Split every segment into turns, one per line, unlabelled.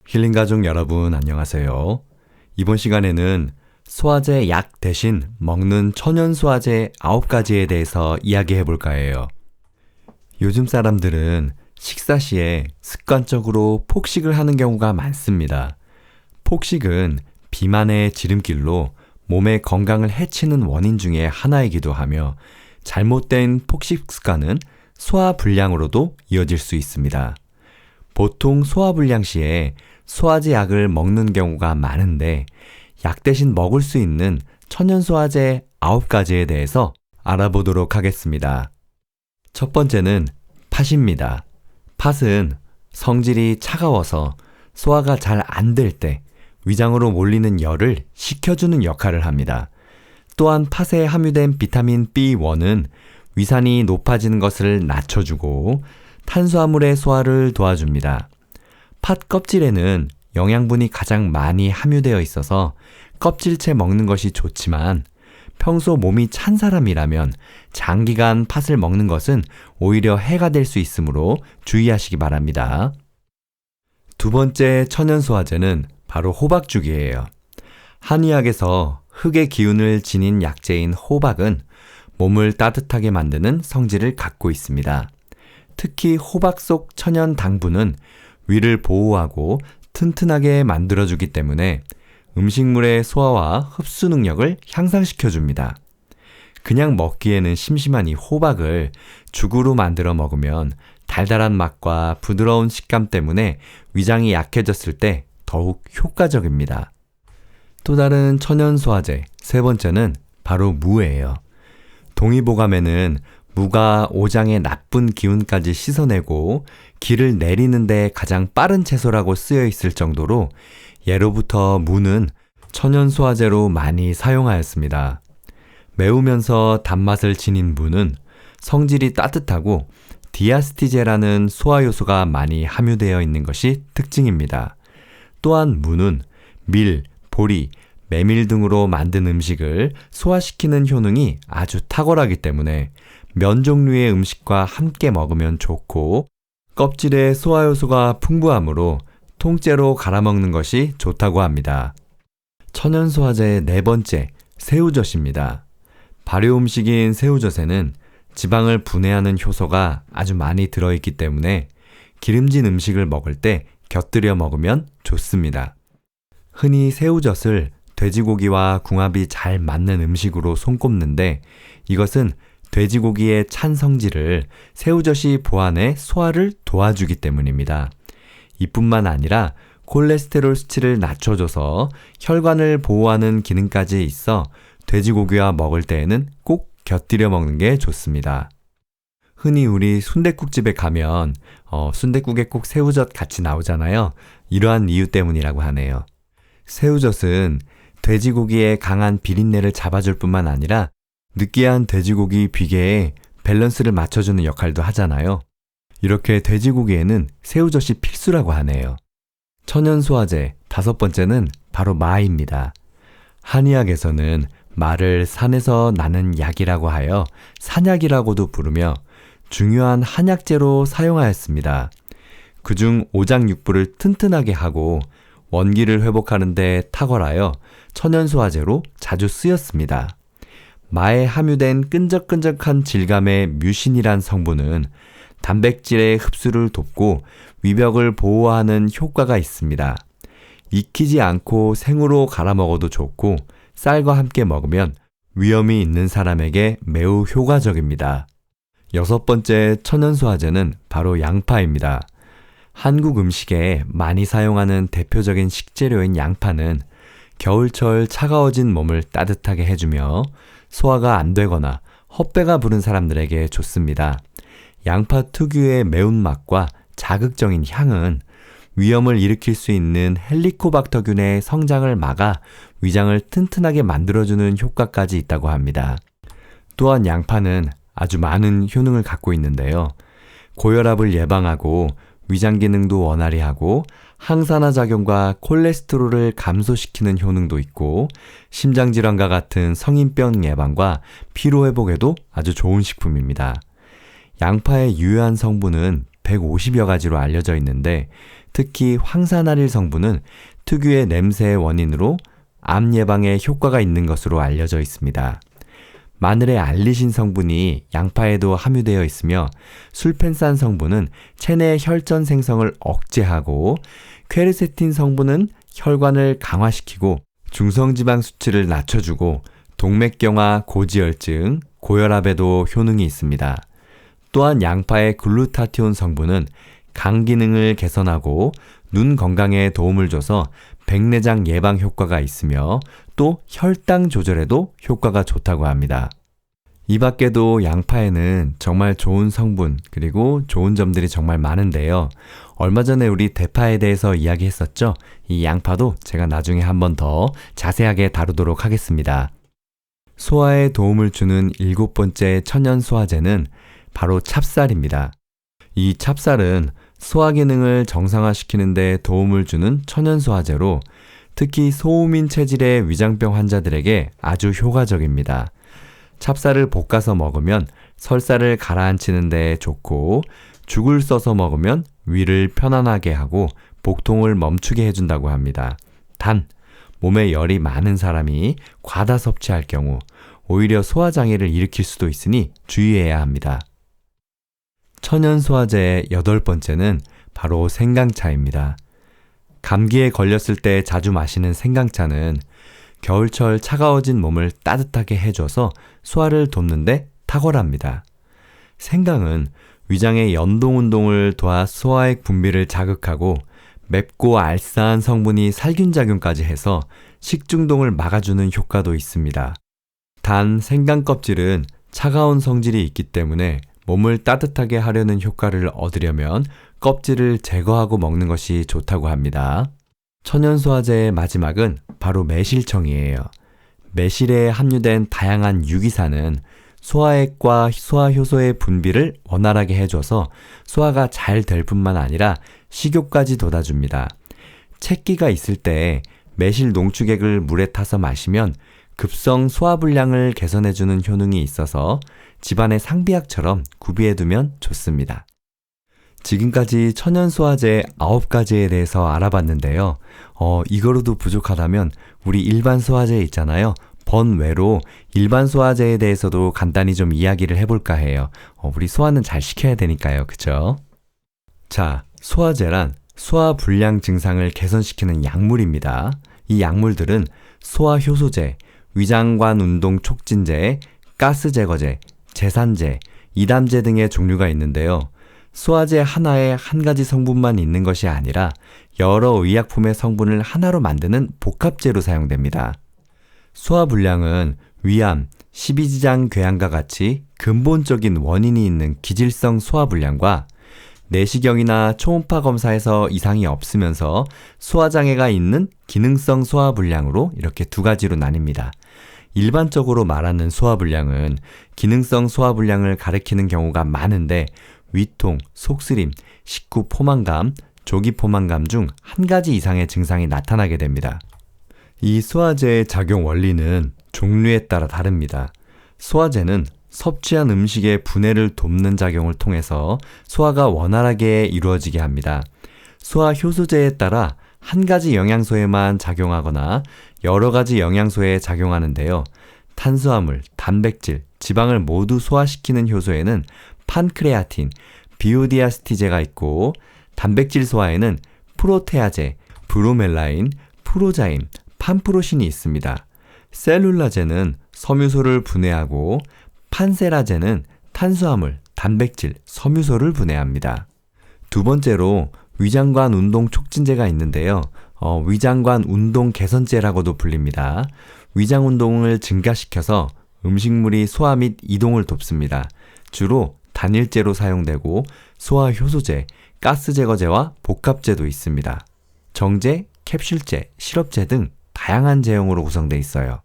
힐링 가족 여러분 안녕하세요. 이번 시간에는 소화제 약 대신 먹는 천연 소화제 9가지에 대해서 이야기해 볼까 해요. 요즘 사람들은 식사 시에 습관적으로 폭식을 하는 경우가 많습니다. 폭식은 비만의 지름길로 몸의 건강을 해치는 원인 중에 하나이기도 하며 잘못된 폭식 습관은 소화불량으로도 이어질 수 있습니다. 보통 소화불량 시에 소화제 약을 먹는 경우가 많은데 약 대신 먹을 수 있는 천연 소화제 9가지에 대해서 알아보도록 하겠습니다. 첫 번째는 팥입니다. 팥은 성질이 차가워서 소화가 잘 안 될 때 위장으로 몰리는 열을 식혀주는 역할을 합니다. 또한 팥에 함유된 비타민 B1은 위산이 높아지는 것을 낮춰주고 탄수화물의 소화를 도와줍니다. 팥 껍질에는 영양분이 가장 많이 함유되어 있어서 껍질째 먹는 것이 좋지만 평소 몸이 찬 사람이라면 장기간 팥을 먹는 것은 오히려 해가 될 수 있으므로 주의하시기 바랍니다. 두 번째 천연 소화제는 바로 호박죽이에요. 한의학에서 흙의 기운을 지닌 약재인 호박은 몸을 따뜻하게 만드는 성질을 갖고 있습니다. 특히 호박 속 천연 당분은 위를 보호하고 튼튼하게 만들어주기 때문에 음식물의 소화와 흡수 능력을 향상시켜줍니다. 그냥 먹기에는 심심한 이 호박을 죽으로 만들어 먹으면 달달한 맛과 부드러운 식감 때문에 위장이 약해졌을 때 더욱 효과적입니다. 또 다른 천연 소화제 세 번째는 바로 무예요. 동의보감에는 무가 오장의 나쁜 기운까지 씻어내고 기를 내리는데 가장 빠른 채소라고 쓰여 있을 정도로 예로부터 무는 천연 소화제로 많이 사용하였습니다. 매우면서 단맛을 지닌 무는 성질이 따뜻하고 디아스티제라는 소화 요소가 많이 함유되어 있는 것이 특징입니다. 또한 무는 밀, 보리, 메밀 등으로 만든 음식을 소화시키는 효능이 아주 탁월하기 때문에 면 종류의 음식과 함께 먹으면 좋고 껍질에 소화효소가 풍부하므로 통째로 갈아먹는 것이 좋다고 합니다. 천연 소화제 네 번째, 새우젓입니다. 발효 음식인 새우젓에는 지방을 분해하는 효소가 아주 많이 들어있기 때문에 기름진 음식을 먹을 때 곁들여 먹으면 좋습니다. 흔히 새우젓을 돼지고기와 궁합이 잘 맞는 음식으로 손꼽는데 이것은 돼지고기의 찬 성질을 새우젓이 보완해 소화를 도와주기 때문입니다. 이뿐만 아니라 콜레스테롤 수치를 낮춰줘서 혈관을 보호하는 기능까지 있어 돼지고기와 먹을 때에는 꼭 곁들여 먹는 게 좋습니다. 흔히 우리 순댓국집에 가면 순댓국에 꼭 새우젓 같이 나오잖아요. 이러한 이유 때문이라고 하네요. 새우젓은 돼지고기의 강한 비린내를 잡아줄 뿐만 아니라 느끼한 돼지고기 비계에 밸런스를 맞춰주는 역할도 하잖아요. 이렇게 돼지고기에는 새우젓이 필수라고 하네요. 천연 소화제 다섯 번째는 바로 마입니다. 한의학에서는 마를 산에서 나는 약이라고 하여 산약이라고도 부르며 중요한 한약재로 사용하였습니다. 그중 오장육부를 튼튼하게 하고 원기를 회복하는 데 탁월하여 천연 소화제로 자주 쓰였습니다. 마에 함유된 끈적끈적한 질감의 뮤신이란 성분은 단백질의 흡수를 돕고 위벽을 보호하는 효과가 있습니다. 익히지 않고 생으로 갈아 먹어도 좋고 쌀과 함께 먹으면 위염이 있는 사람에게 매우 효과적입니다. 여섯 번째 천연 소화제는 바로 양파입니다. 한국 음식에 많이 사용하는 대표적인 식재료인 양파는 겨울철 차가워진 몸을 따뜻하게 해주며 소화가 안 되거나 헛배가 부른 사람들에게 좋습니다. 양파 특유의 매운맛과 자극적인 향은 위염을 일으킬 수 있는 헬리코박터균의 성장을 막아 위장을 튼튼하게 만들어주는 효과까지 있다고 합니다. 또한 양파는 아주 많은 효능을 갖고 있는데요. 고혈압을 예방하고 위장 기능도 원활히 하고 항산화 작용과 콜레스테롤을 감소시키는 효능도 있고 심장질환과 같은 성인병 예방과 피로회복에도 아주 좋은 식품입니다. 양파의 유효한 성분은 150여 가지로 알려져 있는데 특히 황산화릴 성분은 특유의 냄새의 원인으로 암 예방에 효과가 있는 것으로 알려져 있습니다. 마늘의 알리신 성분이 양파에도 함유되어 있으며 술펜산 성분은 체내 혈전 생성을 억제하고 퀘르세틴 성분은 혈관을 강화시키고 중성지방 수치를 낮춰주고 동맥경화, 고지혈증, 고혈압에도 효능이 있습니다. 또한 양파의 글루타티온 성분은 간 기능을 개선하고 눈 건강에 도움을 줘서 백내장 예방 효과가 있으며 또 혈당 조절에도 효과가 좋다고 합니다. 이 밖에도 양파에는 정말 좋은 성분 그리고 좋은 점들이 정말 많은데요. 얼마 전에 우리 대파에 대해서 이야기했었죠? 이 양파도 제가 나중에 한 번 더 자세하게 다루도록 하겠습니다. 소화에 도움을 주는 7번째 천연 소화제는 바로 찹쌀입니다. 이 찹쌀은 소화 기능을 정상화시키는 데 도움을 주는 천연 소화제로 특히 소음인 체질의 위장병 환자들에게 아주 효과적입니다. 찹쌀을 볶아서 먹으면 설사를 가라앉히는 데 좋고 죽을 써서 먹으면 위를 편안하게 하고 복통을 멈추게 해준다고 합니다. 단, 몸에 열이 많은 사람이 과다 섭취할 경우 오히려 소화장애를 일으킬 수도 있으니 주의해야 합니다. 천연 소화제의 8번째는 바로 생강차입니다. 감기에 걸렸을 때 자주 마시는 생강차는 겨울철 차가워진 몸을 따뜻하게 해줘서 소화를 돕는데 탁월합니다. 생강은 위장의 연동운동을 도와 소화액 분비를 자극하고 맵고 알싸한 성분이 살균작용까지 해서 식중독을 막아주는 효과도 있습니다. 단 생강 껍질은 차가운 성질이 있기 때문에 몸을 따뜻하게 하려는 효과를 얻으려면 껍질을 제거하고 먹는 것이 좋다고 합니다. 천연소화제의 마지막은 바로 매실청이에요. 매실에 함유된 다양한 유기산은 소화액과 소화효소의 분비를 원활하게 해줘서 소화가 잘 될 뿐만 아니라 식욕까지 돋아줍니다. 체기가 있을 때 매실 농축액을 물에 타서 마시면 급성 소화불량을 개선해주는 효능이 있어서 집안의 상비약처럼 구비해두면 좋습니다. 지금까지 천연소화제 9가지에 대해서 알아봤는데요. 이거로도 부족하다면 우리 일반 소화제 있잖아요. 번외로 일반 소화제에 대해서도 간단히 좀 이야기를 해볼까 해요. 우리 소화는 잘 시켜야 되니까요. 그쵸? 자, 소화제란 소화불량 증상을 개선시키는 약물입니다. 이 약물들은 소화효소제, 위장관 운동 촉진제, 가스 제거제, 제산제, 이담제 등의 종류가 있는데요. 소화제 하나에 한 가지 성분만 있는 것이 아니라 여러 의약품의 성분을 하나로 만드는 복합제로 사용됩니다. 소화불량은 위암, 십이지장 궤양과 같이 근본적인 원인이 있는 기질성 소화불량과 내시경이나 초음파 검사에서 이상이 없으면서 소화장애가 있는 기능성 소화불량으로 이렇게 두 가지로 나뉩니다. 일반적으로 말하는 소화불량은 기능성 소화불량을 가리키는 경우가 많은데 위통, 속쓰림, 식후 포만감, 조기 포만감 중 한 가지 이상의 증상이 나타나게 됩니다. 이 소화제의 작용 원리는 종류에 따라 다릅니다. 소화제는 섭취한 음식의 분해를 돕는 작용을 통해서 소화가 원활하게 이루어지게 합니다. 소화 효소제에 따라 한 가지 영양소에만 작용하거나 여러 가지 영양소에 작용하는데요. 탄수화물, 단백질, 지방을 모두 소화시키는 효소에는 판크레아틴, 비오디아스티제가 있고 단백질 소화에는 프로테아제, 브로멜라인, 프로자임, 판프로신이 있습니다. 셀룰라제는 섬유소를 분해하고 판세라제는 탄수화물, 단백질, 섬유소를 분해합니다. 두 번째로 위장관 운동 촉진제가 있는데요. 위장관 운동 개선제라고도 불립니다. 위장 운동을 증가시켜서 음식물이 소화 및 이동을 돕습니다. 주로 단일제로 사용되고 소화 효소제, 가스 제거제와 복합제도 있습니다. 정제, 캡슐제, 시럽제 등 다양한 제형으로 구성되어 있어요.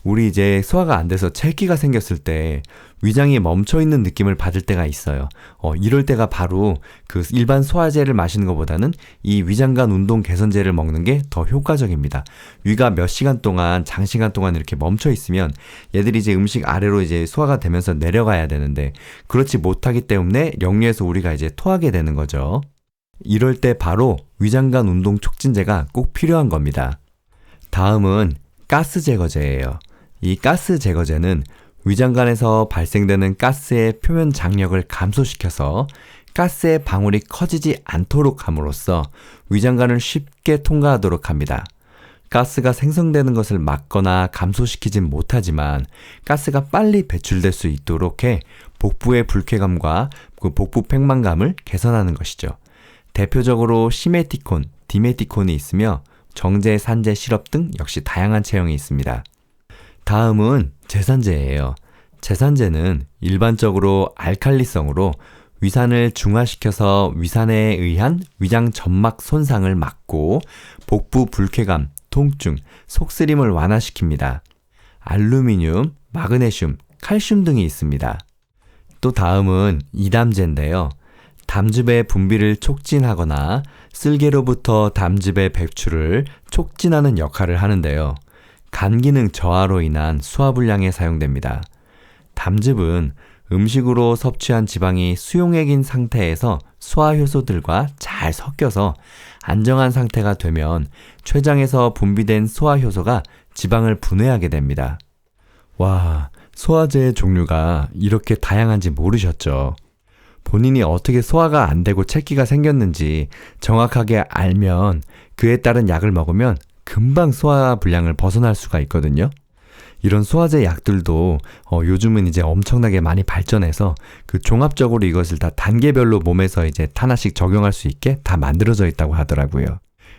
우리 이제 소화가 안 돼서 체기가 생겼을 때 위장이 멈춰있는 느낌을 받을 때가 있어요. 이럴 때가 바로 그 일반 소화제를 마시는 것보다는 이 위장관 운동 개선제를 먹는 게 더 효과적입니다. 위가 몇 시간 동안, 장시간 동안 이렇게 멈춰 있으면 얘들이 이제 음식 아래로 이제 소화가 되면서 내려가야 되는데 그렇지 못하기 때문에 역류해서 우리가 이제 토하게 되는 거죠. 이럴 때 바로 위장관 운동 촉진제가 꼭 필요한 겁니다. 다음은 가스 제거제예요. 이 가스 제거제는 위장관에서 발생되는 가스의 표면 장력을 감소시켜서 가스의 방울이 커지지 않도록 함으로써 위장관을 쉽게 통과하도록 합니다. 가스가 생성되는 것을 막거나 감소시키진 못하지만 가스가 빨리 배출될 수 있도록 해 복부의 불쾌감과 그 복부 팽만감을 개선하는 것이죠. 대표적으로 시메티콘, 디메티콘이 있으며 정제, 산제, 시럽 등 역시 다양한 체형이 있습니다. 다음은 제산제예요. 제산제는 일반적으로 알칼리성으로 위산을 중화시켜서 위산에 의한 위장 점막 손상을 막고 복부 불쾌감, 통증, 속쓰림을 완화시킵니다. 알루미늄, 마그네슘, 칼슘 등이 있습니다. 또 다음은 이담제인데요. 담즙의 분비를 촉진하거나 쓸개로부터 담즙의 배출을 촉진하는 역할을 하는데요. 간 기능 저하로 인한 소화불량에 사용됩니다. 담즙은 음식으로 섭취한 지방이 수용액인 상태에서 소화효소들과 잘 섞여서 안정한 상태가 되면 췌장에서 분비된 소화효소가 지방을 분해하게 됩니다. 와, 소화제의 종류가 이렇게 다양한지 모르셨죠? 본인이 어떻게 소화가 안 되고 체기가 생겼는지 정확하게 알면 그에 따른 약을 먹으면 금방 소화 불량을 벗어날 수가 있거든요. 이런 소화제 약들도 요즘은 이제 엄청나게 많이 발전해서 그 종합적으로 이것을 다 단계별로 몸에서 이제 하나씩 적용할 수 있게 다 만들어져 있다고 하더라고요.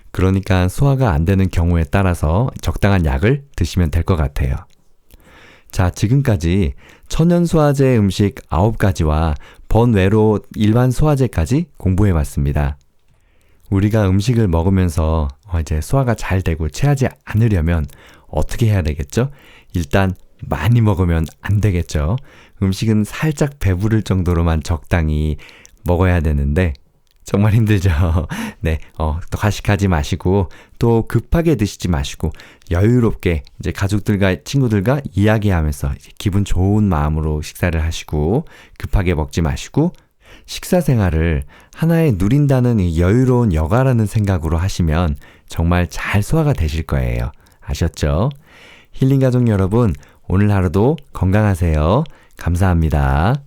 그러니까 소화가 안 되는 경우에 따라서 적당한 약을 드시면 될 것 같아요. 자, 지금까지 천연 소화제 음식 9가지와 번외로 일반 소화제까지 공부해 봤습니다. 우리가 음식을 먹으면서 이제 소화가 잘 되고 체하지 않으려면 어떻게 해야 되겠죠? 일단 많이 먹으면 안 되겠죠. 음식은 살짝 배부를 정도로만 적당히 먹어야 되는데 정말 힘들죠. 네, 또 과식하지 마시고 또 급하게 드시지 마시고 여유롭게 이제 가족들과 친구들과 이야기하면서 이제 기분 좋은 마음으로 식사를 하시고 급하게 먹지 마시고 식사 생활을 하나의 누린다는 이 여유로운 여가라는 생각으로 하시면 정말 잘 소화가 되실 거예요. 아셨죠? 힐링 가족 여러분, 오늘 하루도 건강하세요. 감사합니다.